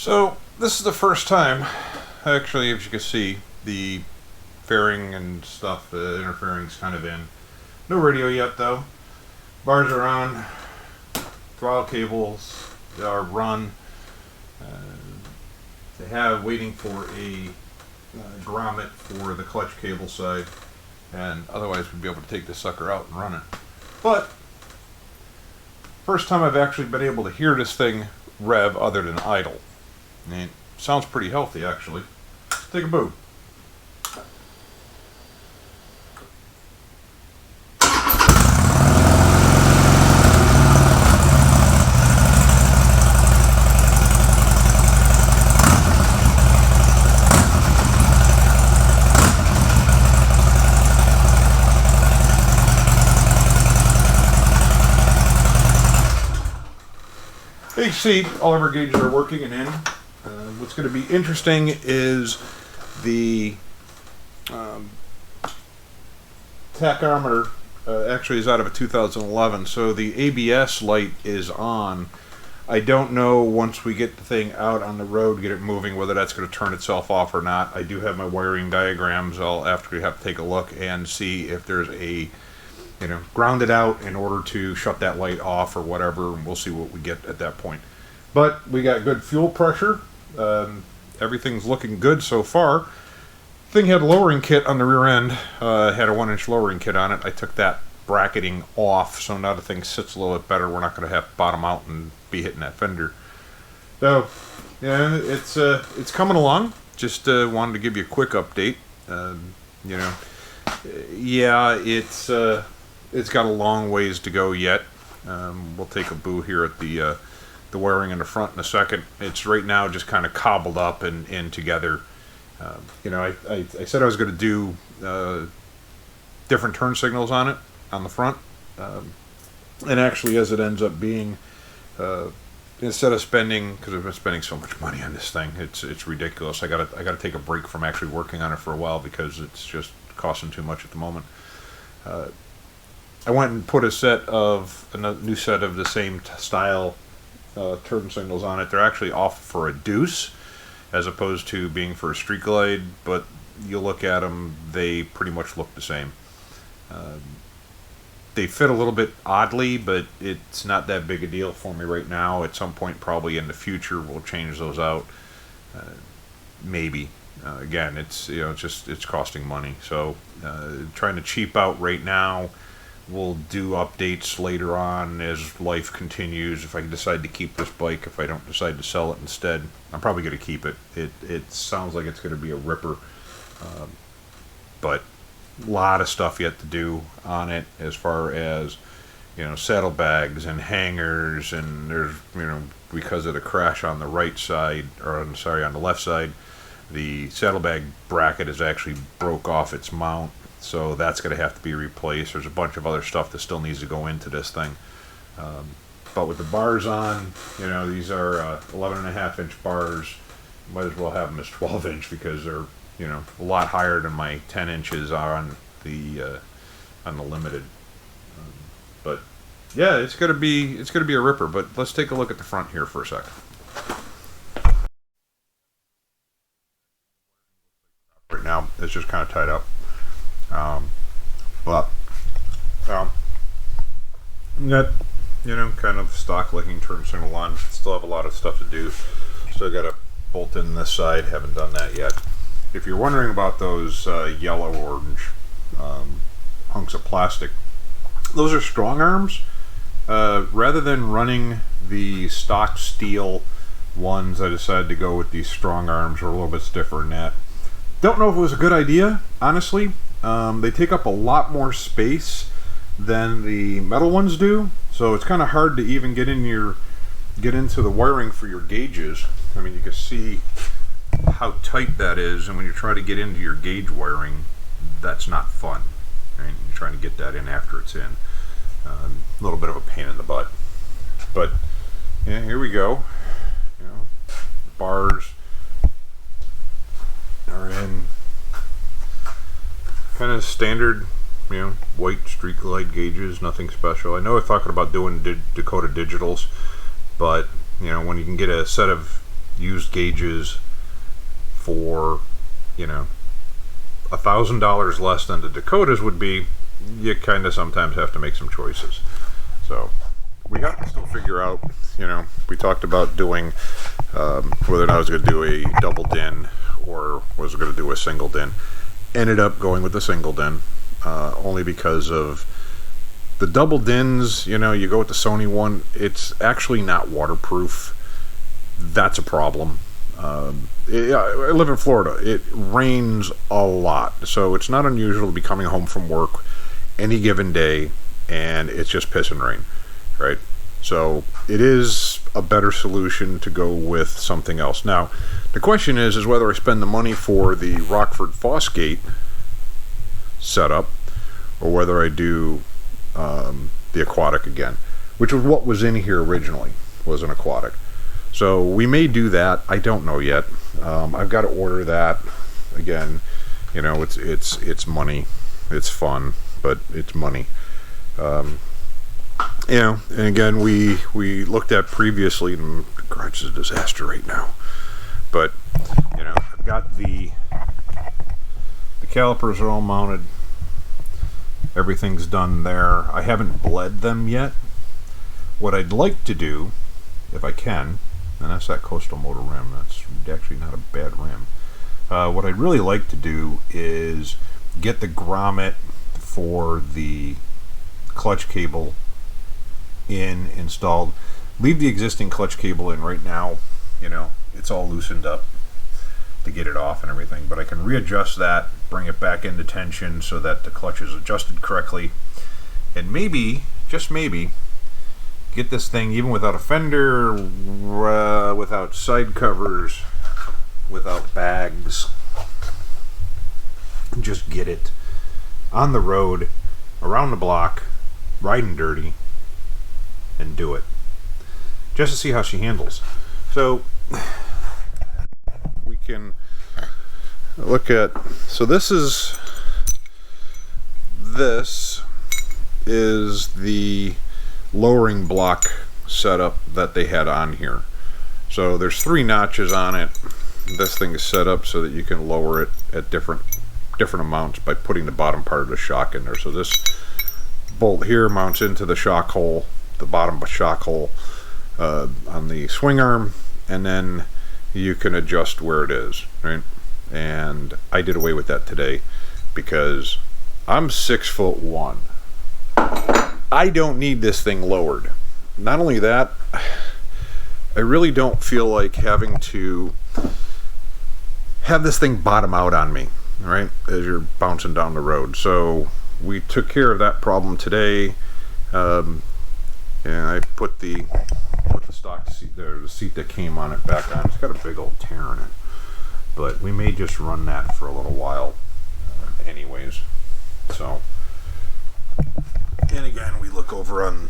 So this is the first time, actually, as you can see, the fairing and stuff, the interfering's kind of in. No radio yet though. Bars are on. Throttle cables are run. They have waiting for a grommet for the clutch cable side, and otherwise we'd be able to take this sucker out and run it. But first time I've actually been able to hear this thing rev other than idle. And it sounds pretty healthy actually. Let's take a boot. You can see all of our gauges are working and in. What's going to be interesting is the tachometer actually is out of a 2011, so the ABS light is on. I don't know once we get the thing out on the road, get it moving, whether that's going to turn itself off or not. I do have my wiring diagrams. I'll after have to take a look and see if there's a ground it out in order to shut that light off or whatever, and we'll see what we get at that point. But we got good fuel pressure. Everything's looking good so far. Thing had a lowering kit on the rear end. Had a 1-inch lowering kit on it. I took that bracketing off, so now the thing sits a little bit better. We're not going to have to bottom out and be hitting that fender. So, yeah, it's coming along. Just wanted to give you a quick update. Yeah, it's got a long ways to go yet. We'll take a boo here at the wiring in the front in a second. It's right now just kind of cobbled up and together. I said I was going to do different turn signals on it on the front, and actually, as it ends up being, instead of spending, because I've been spending so much money on this thing, it's ridiculous. I gotta take a break from actually working on it for a while because it's just costing too much at the moment. I went and put a new set of the same style turn signals on it. They're actually off for a deuce as opposed to being for a street glide, but you look at them, they pretty much look the same. They fit a little bit oddly, but it's not that big a deal for me right now. At some point probably in the future we'll change those out. Maybe. Again, it's costing money, so trying to cheap out right now. We'll do updates later on as life continues. If I decide to keep this bike, if I don't decide to sell it instead, I'm probably going to keep it. It sounds like it's going to be a ripper, but a lot of stuff yet to do on it as far as saddlebags and hangers, and there's because of the crash on the right side, or on the left side, the saddlebag bracket is actually broke off its mount. So that's going to have to be replaced. There's a bunch of other stuff that still needs to go into this thing. But with the bars on, these are 11.5-inch bars. Might as well have them as 12-inch because they're, a lot higher than my 10 inches are on the limited. But yeah, it's gonna be a ripper. But let's take a look at the front here for a second. Right now, it's just kind of tied up. Net, kind of stock looking turn signal on. Still have a lot of stuff to do. Still got to bolt in this side. Haven't done that yet. If you're wondering about those yellow-orange hunks of plastic, those are strong arms. Rather than running the stock steel ones, I decided to go with these strong arms. Are a little bit stiffer than that. Don't know if it was a good idea, honestly. They take up a lot more space than the metal ones do, so it's kind of hard to even get into the wiring for your gauges. I mean, you can see how tight that is, and when you try to get into your gauge wiring, that's not fun. Right? You're trying to get that in after it's in. A little bit of a pain in the butt, but yeah, here we go. Bars are in. Kind of standard, white street glide gauges, nothing special. I know we're talking about doing Dakota Digitals, but when you can get a set of used gauges for, $1,000 less than the Dakotas would be, you kind of sometimes have to make some choices. So we have to still figure out, we talked about doing whether or not I was going to do a double din or was going to do a single din. Ended up going with the single din, only because of the double dins. You go with the Sony one, it's actually not waterproof. That's a problem. I live in Florida. It rains a lot, so it's not unusual to be coming home from work any given day and it's just piss and rain, right? So it is a better solution to go with something else. Now, the question is whether I spend the money for the Rockford Fosgate setup or whether I do the aquatic again, which was what was in here originally, was an aquatic. So we may do that. I don't know yet. I've got to order that again. It's money. It's fun, but it's money. And again, we looked at previously, and the garage is a disaster right now. But I've got the calipers are all mounted. Everything's done there. I haven't bled them yet. What I'd like to do, if I can, and that's that Coastal Motor rim. That's actually not a bad rim. What I'd really like to do is get the grommet for the clutch cable installed. Leave the existing clutch cable in right now. It's all loosened up to get it off and everything, but I can readjust that, bring it back into tension so that the clutch is adjusted correctly, and maybe, just maybe, get this thing even without a fender, without side covers, without bags, just get it on the road, around the block, riding dirty, and do it, just to see how she handles. So we can look at, so this is the lowering block setup that they had on here. So there's 3 notches on it. This thing is set up so that you can lower it at different amounts by putting the bottom part of the shock in there. So this bolt here mounts into the shock hole, the bottom shock hole on the swing arm, and then you can adjust where it is, right? And I did away with that today because I'm 6'1". I don't need this thing lowered. Not only that, I really don't feel like having to have this thing bottom out on me, right, as you're bouncing down the road. So we took care of that problem today, and I put the stock seat there, the seat that came on it, back on. It's got a big old tear in it, but we may just run that for a little while anyways. So, and again, we look over on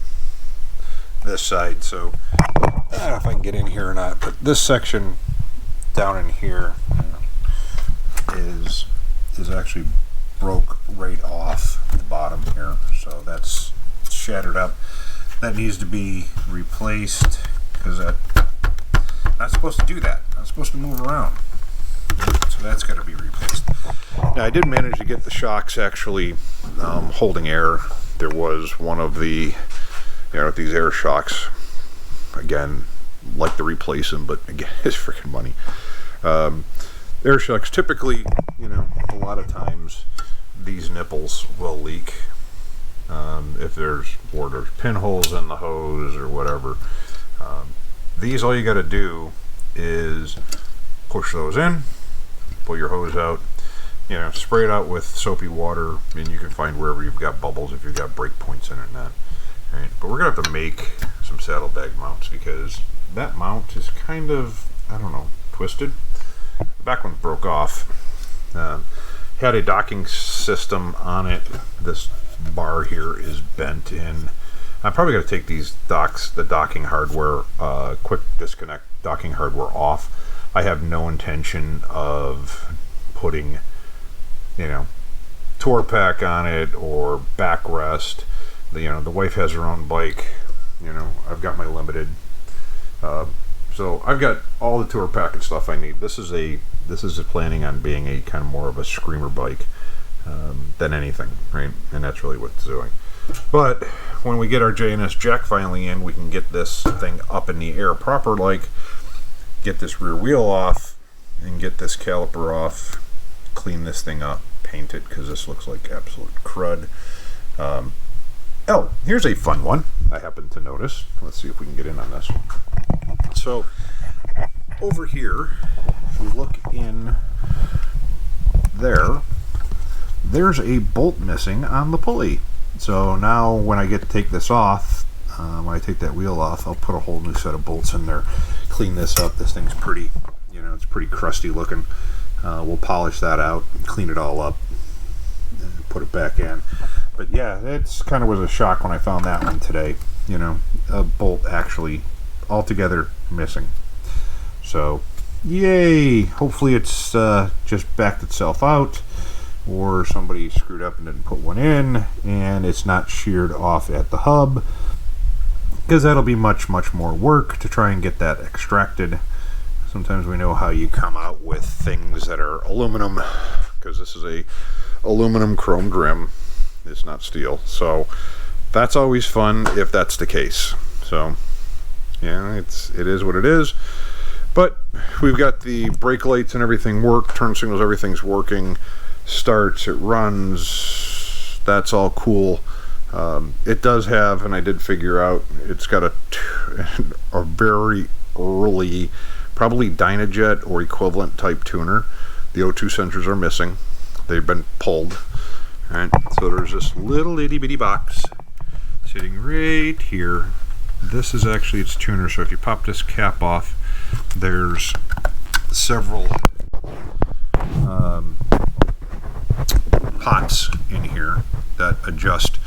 this side, so I don't know if I can get in here or not, but this section down in here is actually broke right off the bottom here, so that's shattered up. That needs to be replaced because I'm not supposed to do that. I'm supposed to move around, so that's got to be replaced. Now, I did manage to get the shocks actually holding air. There was one of the, these air shocks, again, like to replace them, but again, it's freaking money. Air shocks, typically, a lot of times these nipples will leak if there's pinholes in the hose or whatever. These, all you got to do is push those in, pull your hose out, spray it out with soapy water, and you can find wherever you've got bubbles if you've got break points in it and that. Right? But we're gonna have to make some saddlebag mounts because that mount is kind of, I don't know, twisted. The back one broke off. Had a docking system on it. This bar here is bent in. I'm probably going to take these the docking hardware, quick disconnect docking hardware off. I have no intention of putting, tour pack on it or backrest. The wife has her own bike. I've got my limited. So I've got all the tour pack and stuff I need. This is planning on being a kind of more of a screamer bike than anything, right? And that's really what it's doing. But when we get our J&S jack finally in, we can get this thing up in the air proper, like get this rear wheel off and get this caliper off, clean this thing up, paint it, because this looks like absolute crud. Oh, here's a fun one I happened to notice. Let's see if we can get in on this. So over here, if you look in there, there's a bolt missing on the pulley. So now when I get to take this off, when I take that wheel off, I'll put a whole new set of bolts in there, clean this up. This thing's pretty, it's pretty crusty looking. We'll polish that out, clean it all up, and put it back in. But yeah, it's kind of was a shock when I found that one today. A bolt actually altogether missing. So, yay! Hopefully it's just backed itself out, or somebody screwed up and didn't put one in, and it's not sheared off at the hub, because that'll be much more work to try and get that extracted. Sometimes we know how you come out with things that are aluminum, because this is a aluminum chrome rim. It's not steel, so that's always fun if that's the case. So yeah, it is what it is. But we've got the brake lights and everything work, turn signals, everything's working, starts, it runs, that's all cool. It does have, and I did figure out, it's got a very early, probably Dynajet or equivalent type tuner. The O2 sensors are missing, they've been pulled. Alright, so there's this little itty bitty box sitting right here. This is actually its tuner, so if you pop this cap off, there's several pots in here that adjust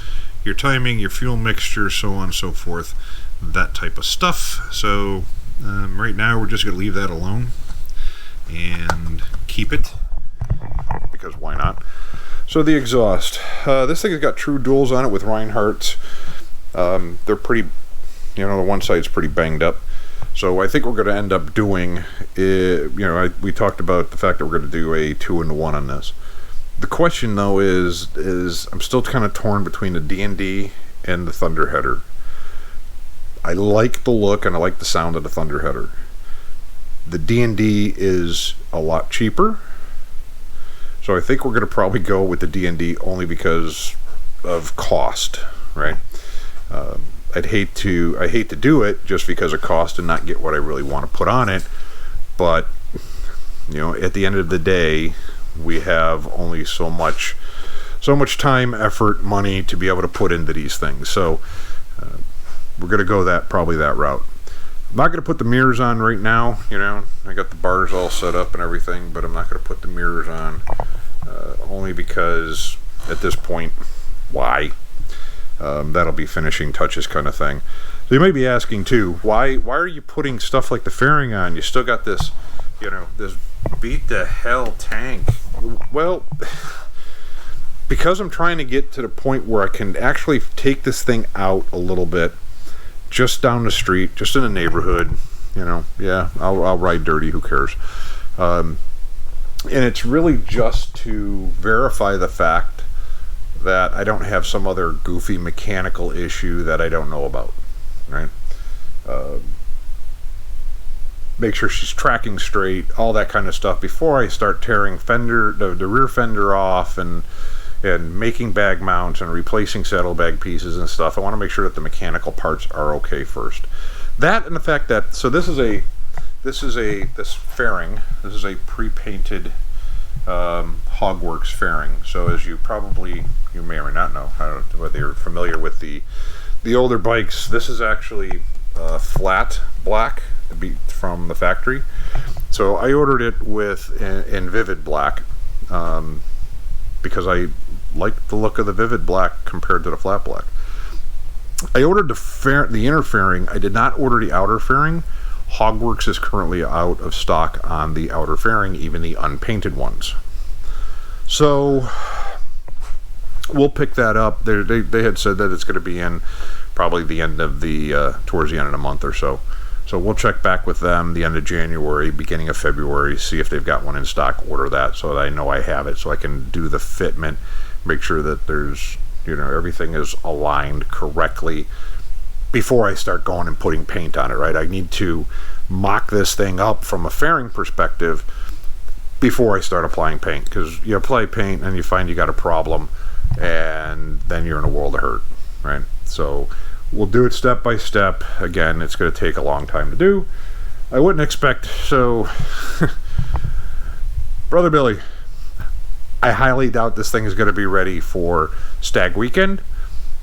your timing, your fuel mixture, so on and so forth, that type of stuff. So right now we're just going to leave that alone and keep it, because why not? So the exhaust, this thing has got true duals on it with Reinhardt's. They're pretty, the one side's pretty banged up. So I think we're going to end up doing, we talked about the fact that we're going to do a 2-in-1 on this. The question though is I'm still kind of torn between the D&D and the Thunderheader. I like the look and I like the sound of the Thunderheader. The D&D is a lot cheaper. So I think we're going to probably go with the D&D only because of cost, right? I hate to do it just because of cost and not get what I really want to put on it. But, at the end of the day, we have only so much time, effort, money to be able to put into these things. So we're going to go probably that route. I'm not going to put the mirrors on right now. I got the bars all set up and everything, but I'm not going to put the mirrors on only because at this point, why? That'll be finishing touches kind of thing. So you may be asking too, why are you putting stuff like the fairing on? You still got this, this beat the hell tank. Well, because I'm trying to get to the point where I can actually take this thing out a little bit, just down the street, just in the neighborhood, yeah, I'll ride dirty, who cares? And it's really just to verify the fact that I don't have some other goofy mechanical issue that I don't know about, right? Make sure she's tracking straight, all that kind of stuff before I start tearing the rear fender off and making bag mounts and replacing saddlebag pieces and stuff. I want to make sure that the mechanical parts are okay first. That and the fact that, so this fairing, this is a pre-painted Hogworks fairing. So as you may or may not know, I don't know whether you're familiar with the older bikes, this is actually flat black from the factory. So I ordered it in vivid black because I like the look of the vivid black compared to the flat black. I ordered the inner fairing. I did not order the outer fairing. Hogworks is currently out of stock on the outer fairing, even the unpainted ones. So we'll pick that up. They had said that it's going to be in probably the end of towards the end of the month or so. So we'll check back with them the end of January, beginning of February, see if they've got one in stock, order that so that I know I have it, so I can do the fitment, make sure that there's, everything is aligned correctly before I start going and putting paint on it, right? I need to mock this thing up from a fairing perspective before I start applying paint, because you apply paint and you find you got a problem, and then you're in a world of hurt, right? So we'll do it step by step. Again, it's going to take a long time to do. I wouldn't expect, so Brother Billy, I highly doubt this thing is going to be ready for Stag Weekend,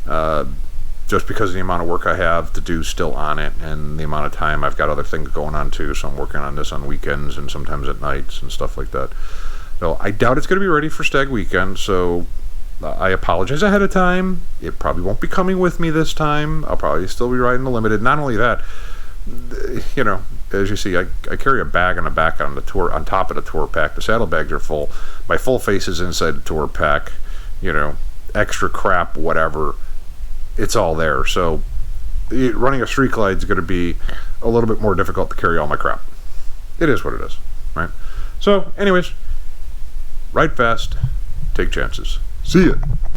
just because of the amount of work I have to do still on it, and the amount of time I've got other things going on too, so I'm working on this on weekends and sometimes at nights and stuff like that. So I doubt it's going to be ready for Stag Weekend, so I apologize ahead of time. It probably won't be coming with me this time. I'll probably still be riding the Limited. Not only that, as you see, I carry a bag on the back on top of the tour pack. The saddlebags are full. My full face is inside the tour pack. Extra crap, whatever. It's all there. So running a Street Glide is going to be a little bit more difficult to carry all my crap. It is what it is, right? So, anyways, ride fast, take chances. See ya.